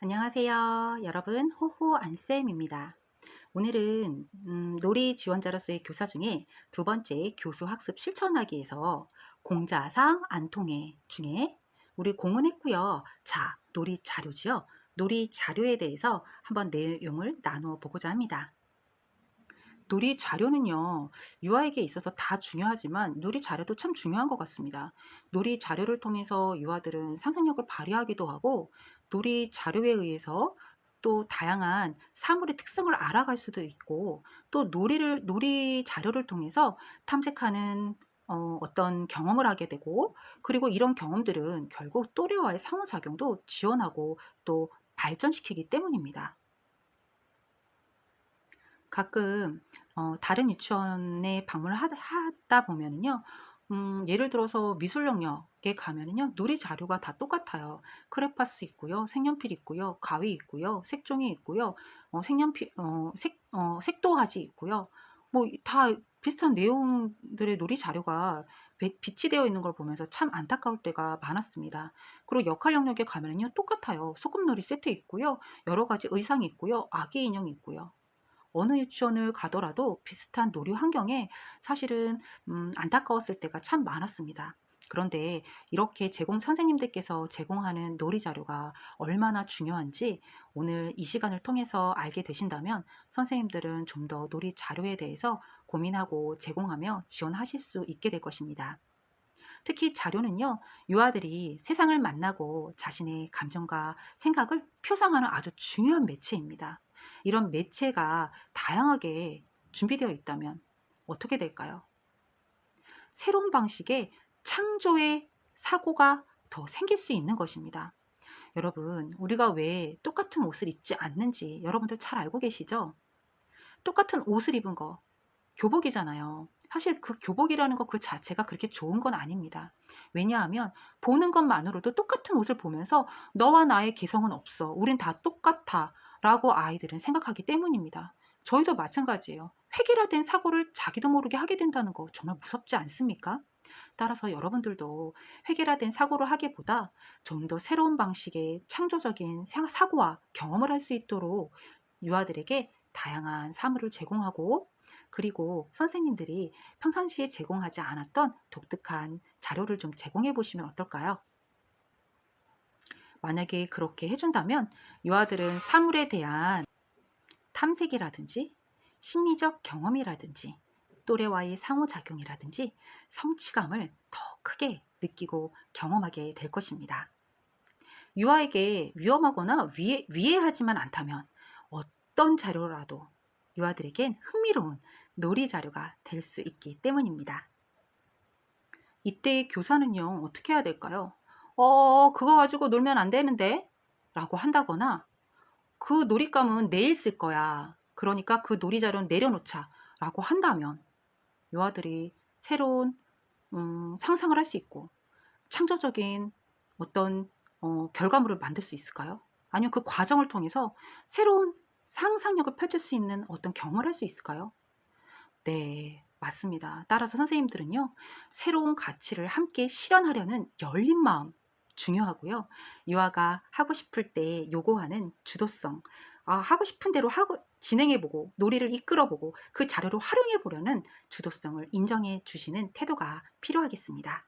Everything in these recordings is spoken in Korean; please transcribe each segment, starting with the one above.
안녕하세요. 여러분, 호호 안쌤입니다. 오늘은 놀이 지원자로서의 교사 중에 두 번째 교수 학습 실천하기에서 공자상 안통해 중에 우리 공헌했고요. 자, 놀이 자료지요. 놀이 자료에 대해서 한번 내용을 나누어 보고자 합니다. 놀이 자료는요, 유아에게 있어서 다 중요하지만 놀이 자료도 참 중요한 것 같습니다. 놀이 자료를 통해서 유아들은 상상력을 발휘하기도 하고, 놀이 자료에 의해서 또 다양한 사물의 특성을 알아갈 수도 있고, 또 놀이 자료를 통해서 탐색하는 어떤 경험을 하게 되고, 그리고 이런 경험들은 결국 또래와의 상호작용도 지원하고 또 발전시키기 때문입니다. 가끔 다른 유치원에 방문을 하다 보면은요. 예를 들어서 미술 영역에 가면은요. 놀이 자료가 다 똑같아요. 크레파스 있고요. 색연필 있고요. 가위 있고요. 색종이 있고요. 색연필 색도화지 있고요. 뭐 다 비슷한 내용들의 놀이 자료가 비치 되어 있는 걸 보면서 참 안타까울 때가 많았습니다. 그리고 역할 영역에 가면은요. 똑같아요. 소꿉놀이 세트 있고요. 여러 가지 의상이 있고요. 아기 인형이 있고요. 어느 유치원을 가더라도 비슷한 놀이 환경에 사실은 안타까웠을 때가 참 많았습니다. 그런데 이렇게 선생님들께서 제공하는 놀이 자료가 얼마나 중요한지 오늘 이 시간을 통해서 알게 되신다면 선생님들은 좀 더 놀이 자료에 대해서 고민하고 제공하며 지원하실 수 있게 될 것입니다. 특히 자료는요, 유아들이 세상을 만나고 자신의 감정과 생각을 표상하는 아주 중요한 매체입니다. 이런 매체가 다양하게 준비되어 있다면 어떻게 될까요? 새로운 방식의 창조의 사고가 더 생길 수 있는 것입니다. 여러분, 우리가 왜 똑같은 옷을 입지 않는지 여러분들 잘 알고 계시죠? 똑같은 옷을 입은 거, 교복이잖아요. 사실 그 교복이라는 것 그 자체가 그렇게 좋은 건 아닙니다. 왜냐하면 보는 것만으로도 똑같은 옷을 보면서 너와 나의 개성은 없어. 우린 다 똑같아. 라고 아이들은 생각하기 때문입니다. 저희도 마찬가지예요. 획일화된 사고를 자기도 모르게 하게 된다는 거 정말 무섭지 않습니까? 따라서 여러분들도 획일화된 사고를 하기보다 좀 더 새로운 방식의 창조적인 사고와 경험을 할 수 있도록 유아들에게 다양한 사물을 제공하고 그리고 선생님들이 평상시에 제공하지 않았던 독특한 자료를 좀 제공해 보시면 어떨까요? 만약에 그렇게 해준다면 유아들은 사물에 대한 탐색이라든지 심리적 경험이라든지 또래와의 상호작용이라든지 성취감을 더 크게 느끼고 경험하게 될 것입니다. 유아에게 위험하거나 위해하지만 않다면 어떤 자료라도 유아들에겐 흥미로운 놀이 자료가 될 수 있기 때문입니다. 이때 교사는요, 어떻게 해야 될까요? 그거 가지고 놀면 안 되는데? 라고 한다거나, 그 놀잇감은 내일 쓸 거야. 그러니까 그 놀이 자료는 내려놓자. 라고 한다면, 유아들이 새로운 상상을 할 수 있고, 창조적인 어떤 결과물을 만들 수 있을까요? 아니면 그 과정을 통해서 새로운 상상력을 펼칠 수 있는 어떤 경험을 할 수 있을까요? 네, 맞습니다. 따라서 선생님들은요, 새로운 가치를 함께 실현하려는 열린 마음 중요하고요. 유아가 하고 싶을 때 요구하는 주도성, 하고 싶은 대로 진행해보고, 놀이를 이끌어보고, 그 자료를 활용해보려는 주도성을 인정해 주시는 태도가 필요하겠습니다.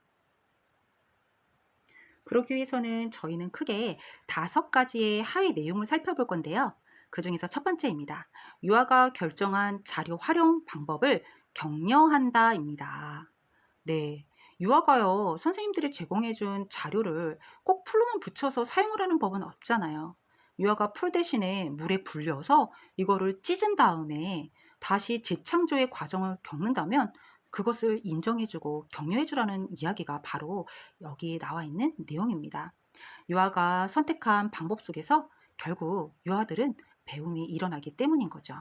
그러기 위해서는 저희는 크게 5가지의 하위 내용을 살펴볼 건데요. 그 중에서 첫 번째입니다. 유아가 결정한 자료 활용 방법을 격려한다입니다. 네. 유아가요, 선생님들이 제공해준 자료를 꼭 풀로만 붙여서 사용을 하는 법은 없잖아요. 유아가 풀 대신에 물에 불려서 이거를 찢은 다음에 다시 재창조의 과정을 겪는다면 그것을 인정해주고 격려해주라는 이야기가 바로 여기에 나와 있는 내용입니다. 유아가 선택한 방법 속에서 결국 유아들은 배움이 일어나기 때문인 거죠.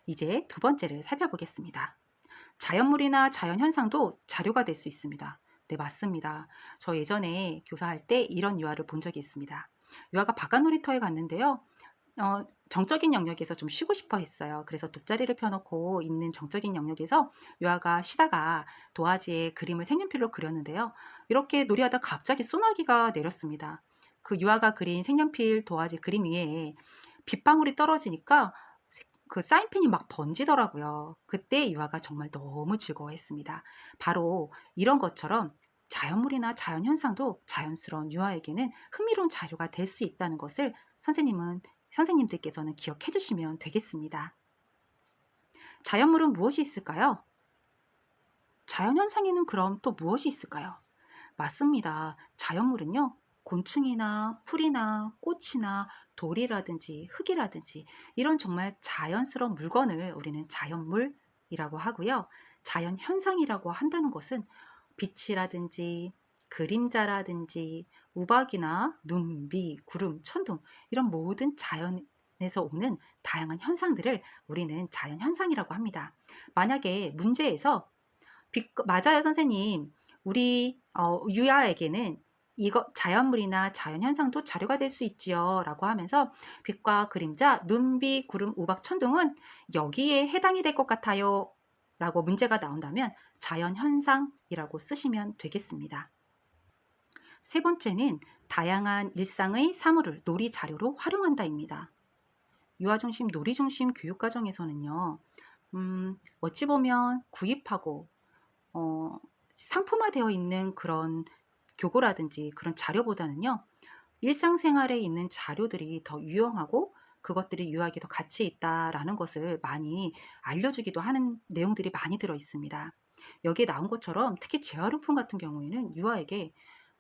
이제 두 번째를 살펴보겠습니다. 자연물이나 자연현상도 자료가 될 수 있습니다. 네, 맞습니다. 저 예전에 교사할 때 이런 유아를 본 적이 있습니다. 유아가 바깥 놀이터에 갔는데요. 정적인 영역에서 좀 쉬고 싶어 했어요. 그래서 돗자리를 펴놓고 있는 정적인 영역에서 유아가 쉬다가 도화지에 그림을 색연필로 그렸는데요. 이렇게 놀이하다 갑자기 소나기가 내렸습니다. 그 유아가 그린 색연필 도화지 그림 위에 빗방울이 떨어지니까 그 사인펜이 막 번지더라고요. 그때 유아가 정말 너무 즐거워했습니다. 바로 이런 것처럼 자연물이나 자연현상도 자연스러운 유아에게는 흥미로운 자료가 될 수 있다는 것을 선생님들께서는 기억해 주시면 되겠습니다. 자연물은 무엇이 있을까요? 자연현상에는 그럼 또 무엇이 있을까요? 맞습니다. 자연물은요, 곤충이나 풀이나 꽃이나 돌이라든지 흙이라든지 이런 정말 자연스러운 물건을 우리는 자연물이라고 하고요. 자연현상이라고 한다는 것은 빛이라든지 그림자라든지 우박이나 눈, 비, 구름, 천둥 이런 모든 자연에서 오는 다양한 현상들을 우리는 자연현상이라고 합니다. 만약에 문제에서 맞아요, 선생님. 우리 유아에게는 이거 자연물이나 자연현상도 자료가 될 수 있지요. 라고 하면서 빛과 그림자, 눈, 비, 구름, 우박, 천둥은 여기에 해당이 될 것 같아요. 라고 문제가 나온다면 자연현상이라고 쓰시면 되겠습니다. 세 번째는 다양한 일상의 사물을 놀이 자료로 활용한다입니다. 유아중심, 놀이중심 교육과정에서는요. 어찌 보면 구입하고 상품화되어 있는 그런 교고라든지 그런 자료보다는요. 일상생활에 있는 자료들이 더 유용하고 그것들이 유아에게 더 가치 있다라는 것을 많이 알려주기도 하는 내용들이 많이 들어 있습니다. 여기에 나온 것처럼 특히 재활용품 같은 경우에는 유아에게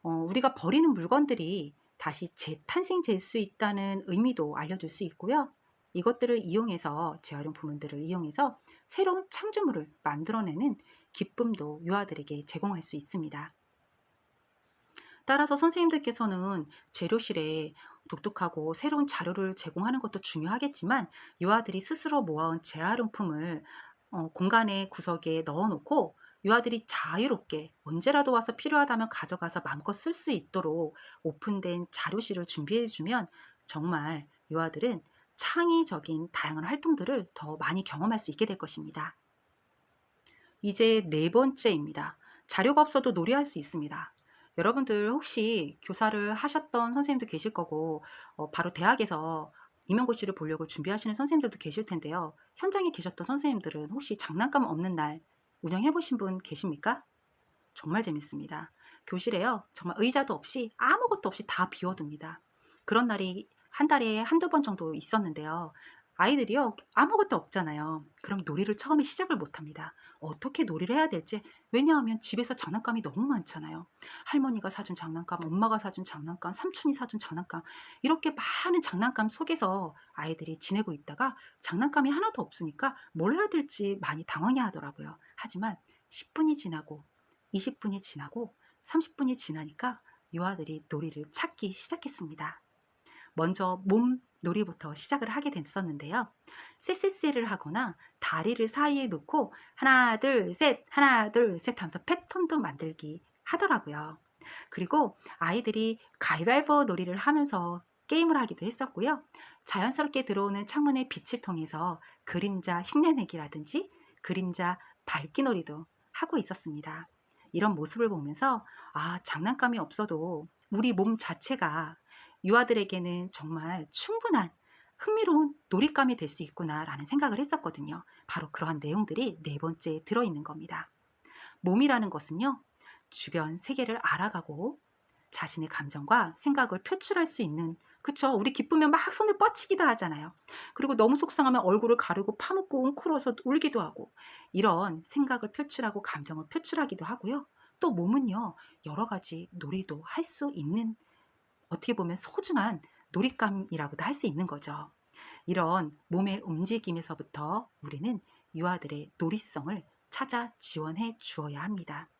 우리가 버리는 물건들이 다시 재탄생될 수 있다는 의미도 알려줄 수 있고요. 이것들을 이용해서 재활용품들을 이용해서 새로운 창조물을 만들어내는 기쁨도 유아들에게 제공할 수 있습니다. 따라서 선생님들께서는 재료실에 독특하고 새로운 자료를 제공하는 것도 중요하겠지만 유아들이 스스로 모아온 재활용품을 공간의 구석에 넣어놓고 유아들이 자유롭게 언제라도 와서 필요하다면 가져가서 마음껏 쓸 수 있도록 오픈된 자료실을 준비해주면 정말 유아들은 창의적인 다양한 활동들을 더 많이 경험할 수 있게 될 것입니다. 이제 네 번째입니다. 자료가 없어도 놀이할 수 있습니다. 여러분들 혹시 교사를 하셨던 선생님도 계실 거고 바로 대학에서 임용고시를 보려고 준비하시는 선생님들도 계실 텐데요. 현장에 계셨던 선생님들은 혹시 장난감 없는 날 운영해 보신 분 계십니까? 정말 재밌습니다. 교실에요. 정말 의자도 없이 아무것도 없이 다 비워둡니다. 그런 날이 한 달에 한두 번 정도 있었는데요. 아이들이요. 아무것도 없잖아요. 그럼 놀이를 처음에 시작을 못합니다. 어떻게 놀이를 해야 될지. 왜냐하면 집에서 장난감이 너무 많잖아요. 할머니가 사준 장난감, 엄마가 사준 장난감, 삼촌이 사준 장난감 이렇게 많은 장난감 속에서 아이들이 지내고 있다가 장난감이 하나도 없으니까 뭘 해야 될지 많이 당황해 하더라고요. 하지만 10분이 지나고 20분이 지나고 30분이 지나니까 유아들이 놀이를 찾기 시작했습니다. 먼저 몸 놀이부터 시작을 하게 됐었는데요. 쎄쎄쎄를 하거나 다리를 사이에 놓고 하나 둘 셋 하나 둘 셋 하면서 패턴도 만들기 하더라고요. 그리고 아이들이 가위바위보 놀이를 하면서 게임을 하기도 했었고요. 자연스럽게 들어오는 창문의 빛을 통해서 그림자 흉내내기라든지 그림자 밝기 놀이도 하고 있었습니다. 이런 모습을 보면서 장난감이 없어도 우리 몸 자체가 유아들에게는 정말 충분한 흥미로운 놀잇감이 될 수 있구나라는 생각을 했었거든요. 바로 그러한 내용들이 네 번째에 들어있는 겁니다. 몸이라는 것은요. 주변 세계를 알아가고 자신의 감정과 생각을 표출할 수 있는 그쵸? 우리 기쁘면 막 손을 뻗치기도 하잖아요. 그리고 너무 속상하면 얼굴을 가르고 파묻고 웅크러서 울기도 하고 이런 생각을 표출하고 감정을 표출하기도 하고요. 또 몸은요. 여러 가지 놀이도 할 수 있는 어떻게 보면 소중한 놀잇감이라고도 할 수 있는 거죠. 이런 몸의 움직임에서부터 우리는 유아들의 놀이성을 찾아 지원해 주어야 합니다.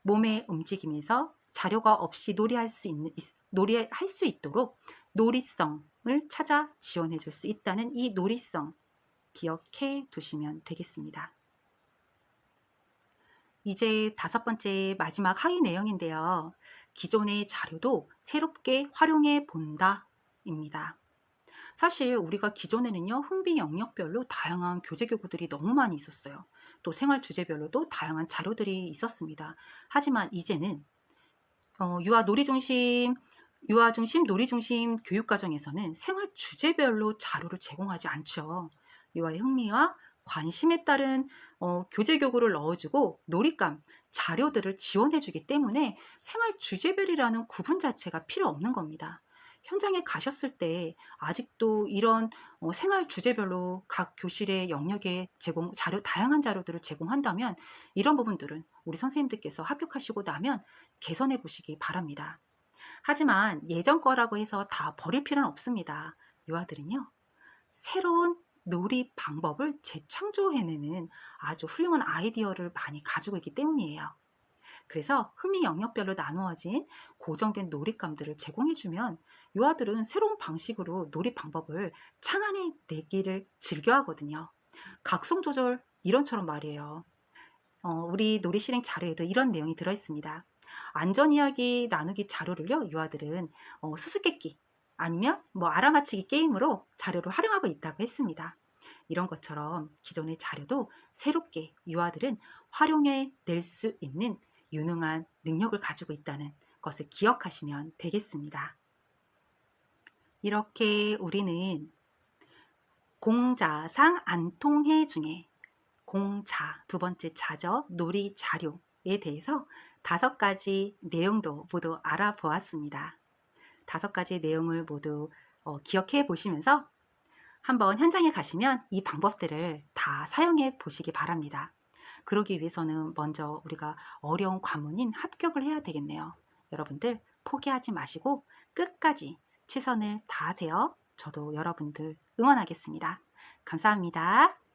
몸의 움직임에서 자료가 없이 놀이할 수 있도록 놀이성을 찾아 지원해 줄 수 있다는 이 놀이성 기억해 두시면 되겠습니다. 이제 다섯 번째 마지막 하위 내용인데요. 기존의 자료도 새롭게 활용해 본다 입니다. 사실 우리가 기존에는요. 흥미 영역별로 다양한 교재 교구들이 너무 많이 있었어요. 또 생활 주제별로도 다양한 자료들이 있었습니다. 하지만 이제는 유아 놀이 중심 유아 중심, 놀이 중심 교육과정에서는 생활 주제별로 자료를 제공하지 않죠. 유아의 흥미와 관심에 따른 교재 교구를 넣어주고 놀잇감, 자료들을 지원해주기 때문에 생활 주제별이라는 구분 자체가 필요 없는 겁니다. 현장에 가셨을 때 아직도 이런 생활 주제별로 각 교실의 영역에 다양한 자료들을 제공한다면 이런 부분들은 우리 선생님들께서 합격하시고 나면 개선해 보시기 바랍니다. 하지만 예전 거라고 해서 다 버릴 필요는 없습니다. 유아들은요, 새로운 놀이 방법을 재창조해내는 아주 훌륭한 아이디어를 많이 가지고 있기 때문이에요. 그래서 흥미 영역별로 나누어진 고정된 놀잇감들을 제공해주면 유아들은 새로운 방식으로 놀이 방법을 창안해내기를 즐겨하거든요. 각성 조절 이론처럼 말이에요. 우리 놀이 실행 자료에도 이런 내용이 들어있습니다. 안전 이야기 나누기 자료를요, 유아들은 수수께끼 아니면 뭐 알아맞히기 게임으로 자료를 활용하고 있다고 했습니다. 이런 것처럼 기존의 자료도 새롭게 유아들은 활용해 낼 수 있는 유능한 능력을 가지고 있다는 것을 기억하시면 되겠습니다. 이렇게 우리는 공자상 안통해 중에 공자, 두 번째 자죠. 놀이 자료에 대해서 5가지 내용도 모두 알아보았습니다. 5가지 내용을 모두 기억해 보시면서 한번 현장에 가시면 이 방법들을 다 사용해 보시기 바랍니다. 그러기 위해서는 먼저 우리가 어려운 관문인 합격을 해야 되겠네요. 여러분들 포기하지 마시고 끝까지 최선을 다하세요. 저도 여러분들 응원하겠습니다. 감사합니다.